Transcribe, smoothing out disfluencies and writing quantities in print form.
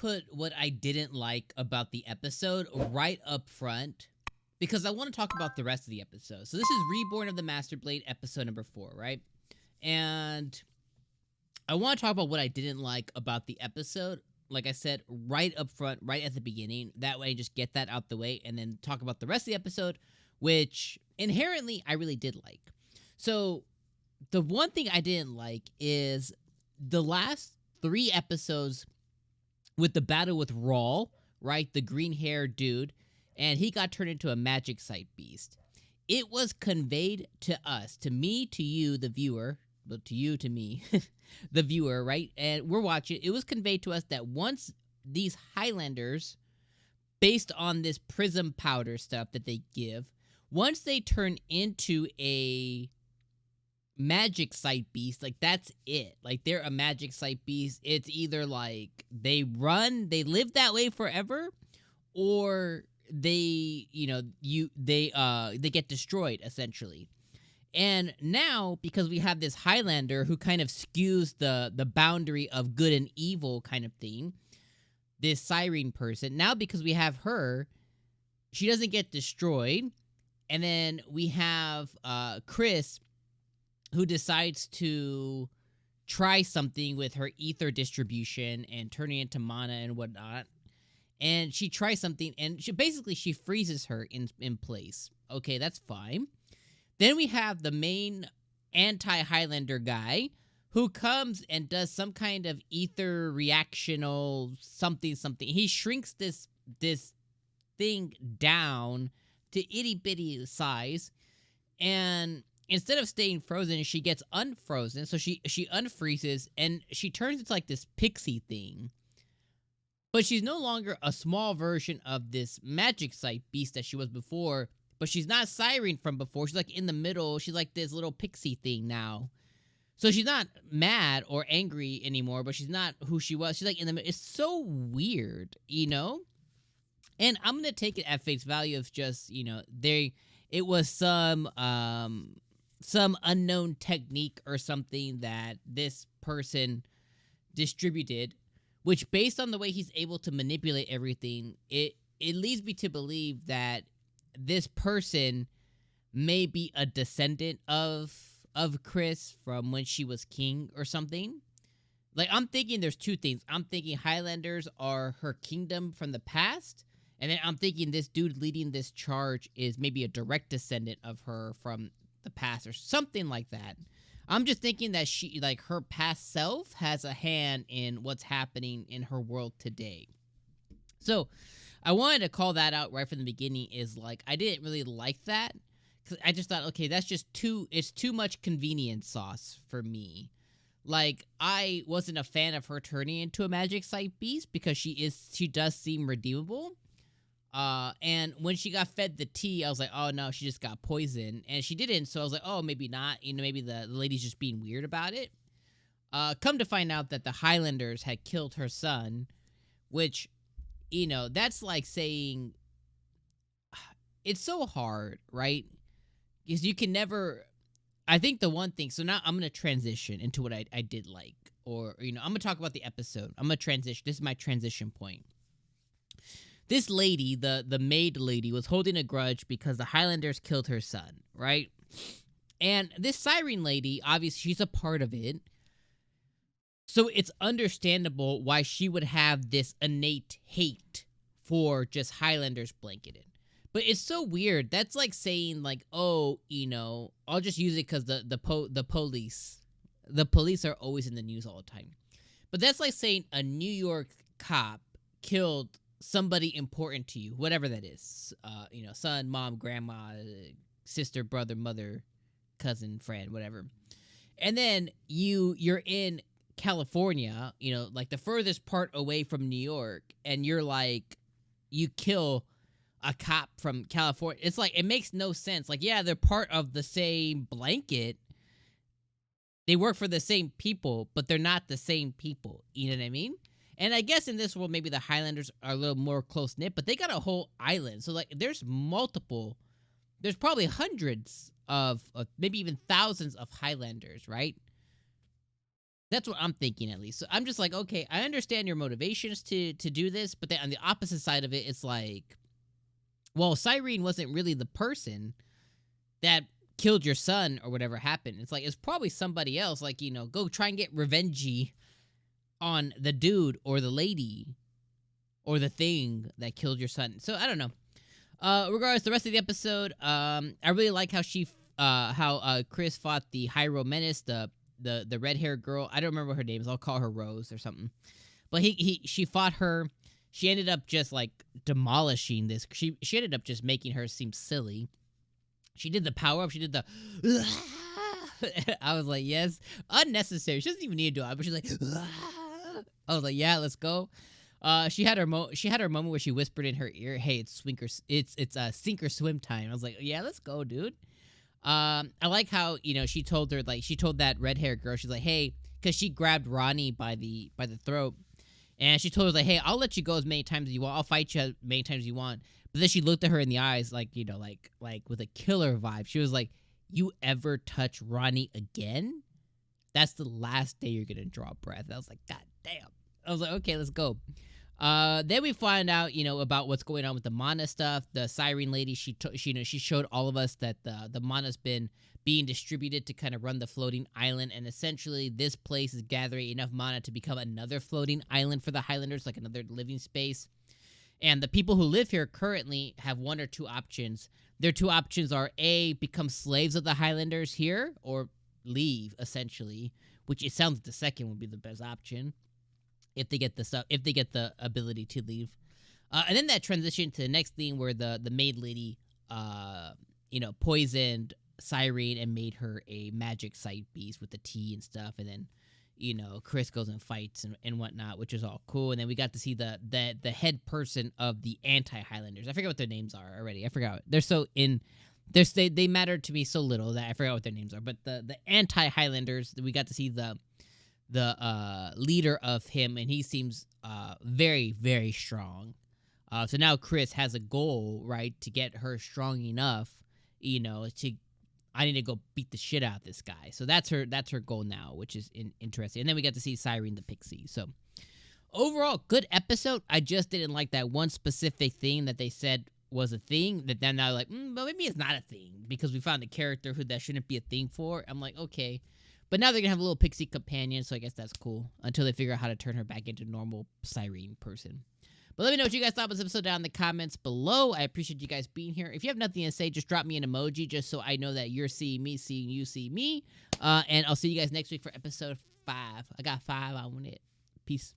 put what I didn't like about the episode right up front because I want to talk about the rest of the episode. So this is Reborn of the Master Blade, episode number 4, right? And I want to talk about what I didn't like about the episode. Like I said, right up front, right at the beginning. That way I just get that out the way and then talk about the rest of the episode, which inherently I really did like. So the one thing I didn't like is the last 3 episodes with the battle with Rawl, right? The green-haired dude, and he got turned into a magic sight beast. It was conveyed to us, to me, to you, the viewer, but to you, to me, the viewer, right? And we're watching. It was conveyed to us that once these Highlanders, based on this prism powder stuff that they give, once they turn into a magic sight beast, like that's it. Like they're a magic sight beast. It's either like they live that way forever, or they get destroyed essentially. And now, because we have this Highlander who kind of skews the boundary of good and evil kind of thing, this siren person, now because we have her, she doesn't get destroyed. And then we have Chris, who decides to try something with her ether distribution and turning into mana and whatnot. And she tries something, and she freezes her in place. Okay, that's fine. Then we have the main anti-Highlander guy who comes and does some kind of ether reactional something. He shrinks this thing down to itty-bitty size, and instead of staying frozen, she gets unfrozen. So she unfreezes, and she turns into like this pixie thing. But she's no longer a small version of this magic sight beast that she was before. But she's not Siren from before. She's like in the middle. She's like this little pixie thing now. So she's not mad or angry anymore, but she's not who she was. She's like in the middle. It's so weird, you know? And I'm going to take it at face value of just, it was some unknown technique or something that this person distributed, which based on the way he's able to manipulate everything, it leads me to believe that this person may be a descendant of Chris from when she was king or something. Like, I'm thinking there's 2 things. I'm thinking Highlanders are her kingdom from the past, and then I'm thinking this dude leading this charge is maybe a direct descendant of her from the past or something like that. I'm just thinking that she, like, her past self has a hand in what's happening in her world today. So I wanted to call that out right from the beginning. Is like, I didn't really like that, because I just thought, okay, that's just it's too much convenience sauce for me. Like, I wasn't a fan of her turning into a magic sight beast because she does seem redeemable. And when she got fed the tea, I was like, oh no, she just got poisoned, and she didn't. So I was like, oh, maybe not. Maybe the lady's just being weird about it. Come to find out that the Highlanders had killed her son, which, that's like saying, it's so hard, right? Because you can never, I think the one thing, so now I'm going to transition into what I did like, or, I'm going to talk about the episode. I'm going to transition. This is my transition point. This lady, the maid lady, was holding a grudge because the Highlanders killed her son, right? And this siren lady, obviously, she's a part of it. So it's understandable why she would have this innate hate for just Highlanders blanketed. But it's so weird. That's like saying, like, oh, I'll just use it because the police are always in the news all the time. But that's like saying a New York cop killed somebody important to you, whatever that is. Son, mom, grandma, sister, brother, mother, cousin, friend, whatever. And then you're in California, like the furthest part away from New York, and you're like, you kill a cop from California. It's like, it makes no sense. Like, yeah, they're part of the same blanket. They work for the same people, but they're not the same people. You know what I mean? And I guess in this world, maybe the Highlanders are a little more close-knit, but they got a whole island. So, like, there's probably hundreds of maybe even thousands of Highlanders, right? That's what I'm thinking, at least. So I'm just like, okay, I understand your motivations to do this, but then on the opposite side of it, it's like, well, 𝐒𝐻𝐵 wasn't really the person that killed your son or whatever happened. It's like, it's probably somebody else. Like, you know, go try and get revengey on the dude or the lady or the thing that killed your son. So I don't know. Regardless, the rest of the episode, I really like how Chris fought the Hyro Menace, the red haired girl. I don't remember her name. I'll call her Rose or something. But she fought her. She ended up just like demolishing this. She ended up just making her seem silly. She did the power up. She did the. I was like, yes, unnecessary. She doesn't even need to do it. But she's like, I was like, yeah, let's go. She had her moment where she whispered in her ear, "Hey, it's sink or swim time." I was like, yeah, let's go, dude. I like how, you know, she told that red haired girl, she's like, hey, because she grabbed Ronnie by the throat, and she told her, like, hey, I'll let you go as many times as you want. I'll fight you as many times as you want. But then she looked at her in the eyes, like, you know, like with a killer vibe. She was like, you ever touch Ronnie again, that's the last day you're gonna draw breath. I was like, god damn. I was like, okay, let's go. Then we find out, you know, about what's going on with the mana stuff. The 𝐒𝐻𝐵 lady, she showed all of us that the mana's been being distributed to kind of run the floating island, and essentially this place is gathering enough mana to become another floating island for the Highlanders, like another living space. And the people who live here currently have one or two options. Their two options are A, become slaves of the Highlanders here, or leave, essentially, which it sounds like the second would be the best option. If they get the ability to leave, and then that transition to the next thing where the maid lady, you know, poisoned 𝐒𝐻𝐵 and made her a magic sight beast with the tea and stuff, and then, you know, Chris goes and fights and whatnot, which is all cool. And then we got to see the head person of the anti-Highlanders. I forget what their names are already. I forgot. They're so in. They matter to me so little that I forgot what their names are. But the anti-Highlanders, we got to see the leader of him, and he seems very, very strong. So now Chris has a goal, right, to get her strong enough, you know, I need to go beat the shit out of this guy. So that's her goal now, which is interesting. And then we got to see 𝐒𝐻𝐵 the pixie. So overall, good episode. I just didn't like that one specific thing that they said was a thing, that then I was like, but maybe it's not a thing, because we found a character who that shouldn't be a thing for. I'm like, okay. But now they're going to have a little pixie companion, so I guess that's cool, until they figure out how to turn her back into a normal 𝐒𝐻𝐵 person. But let me know what you guys thought about this episode down in the comments below. I appreciate you guys being here. If you have nothing to say, just drop me an emoji, just so I know that you're seeing me, seeing you see me. And I'll see you guys next week for episode 5. I got 5 on it. Peace.